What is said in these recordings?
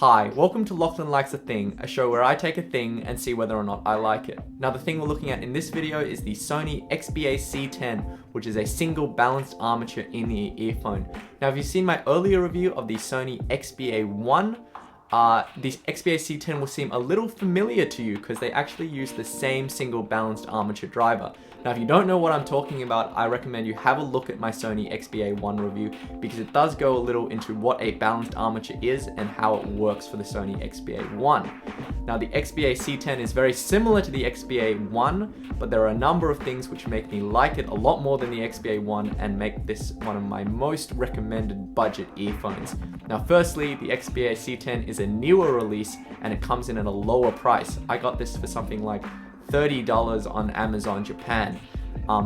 Hi, welcome to Lachlan Likes a Thing, a show where I take a thing and see whether or not I like it. Now the thing we're looking at in this video is the Sony XBA-C10, which is a single balanced armature in-ear earphone. Now if you've seen my earlier review of the Sony XBA-1, the XBA-C10 will seem a little familiar to you because they actually use the same single balanced armature driver. Now if you don't know what I'm talking about, I recommend you have a look at my Sony XBA-1 review because it does go a little into what a balanced armature is and how it works for the Sony XBA-1. Now the XBA-C10 is very similar to the XBA-1, but there are a number of things which make me like it a lot more than the XBA-1 and make this one of my most recommended budget earphones. Now firstly, the XBA-C10 is a newer release and it comes in at a lower price. I got this for something like $30 on Amazon Japan.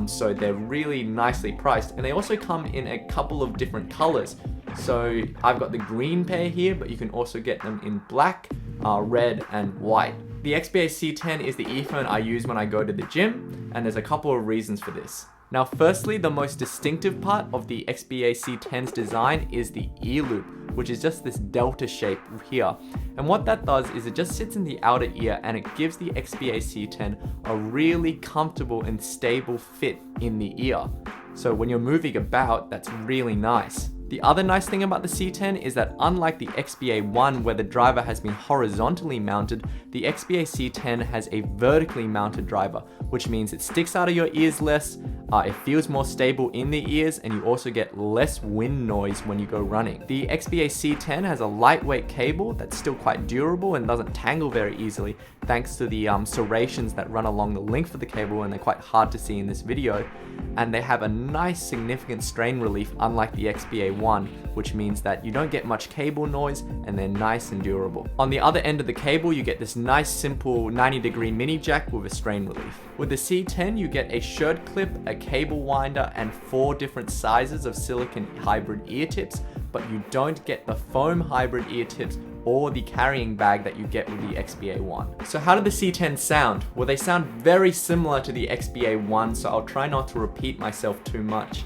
So they're really nicely priced, and they also come in a couple of different colors. So I've got the green pair here, but you can also get them in black, red and white. The XBA-C10 is the earphone I use when I go to the gym, and there's a couple of reasons for this. Now firstly, the most distinctive part of the XBA-C10's design is the ear loop, which is just this delta shape here. And what that does is it just sits in the outer ear and it gives the XBA-C10 a really comfortable and stable fit in the ear. So when you're moving about, that's really nice. The other nice thing about the C10 is that unlike the XBA-1 where the driver has been horizontally mounted, the XBA-C10 has a vertically mounted driver, which means it sticks out of your ears less, it feels more stable in the ears, and you also get less wind noise when you go running. The XBA-C10 has a lightweight cable that's still quite durable and doesn't tangle very easily thanks to the serrations that run along the length of the cable, and they're quite hard to see in this video. And they have a nice significant strain relief unlike the XBA-1, which means that you don't get much cable noise and they're nice and durable. On the other end of the cable, you get this nice simple 90-degree mini jack with a strain relief. With the C10, you get a shirt clip, a cable winder, and 4 different sizes of silicone hybrid ear tips, but you don't get the foam hybrid ear tips or the carrying bag that you get with the XBA-1. So how do the C10 sound? Well, they sound very similar to the XBA-1, so I'll try not to repeat myself too much.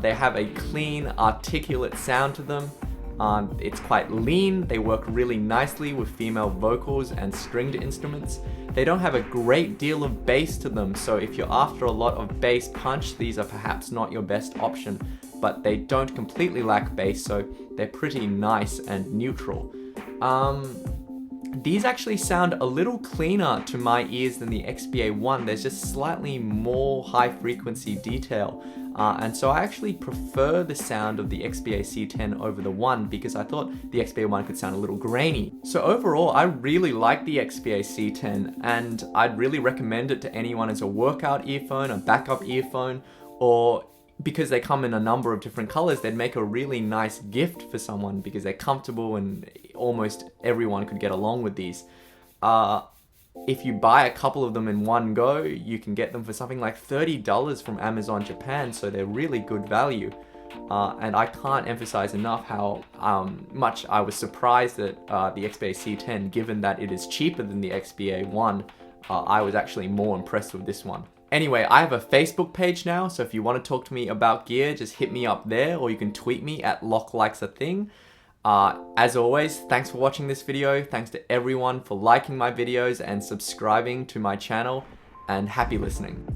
They have a clean, articulate sound to them. It's quite lean, they work really nicely with female vocals and stringed instruments. They don't have a great deal of bass to them, so if you're after a lot of bass punch, these are perhaps not your best option, but they don't completely lack bass, so they're pretty nice and neutral. These actually sound a little cleaner to my ears than the XBA-1. There's just slightly more high frequency detail. And so I actually prefer the sound of the XBA-C10 over the 1 because I thought the XBA-1 could sound a little grainy. So overall, I really like the XBA-C10 and I'd really recommend it to anyone as a workout earphone, a backup earphone, or because they come in a number of different colors, they'd make a really nice gift for someone because they're comfortable and almost everyone could get along with these. If you buy a couple of them in one go, you can get them for something like $30 from Amazon Japan, so they're really good value. And I can't emphasize enough how much I was surprised at the XBA-C10, given that it is cheaper than the XBA-1. I was actually more impressed with this one. Anyway, I have a Facebook page now, so if you want to talk to me about gear, just hit me up there, or you can tweet me at LochLikesAThing. As always, thanks for watching this video, thanks to everyone for liking my videos and subscribing to my channel, and happy listening.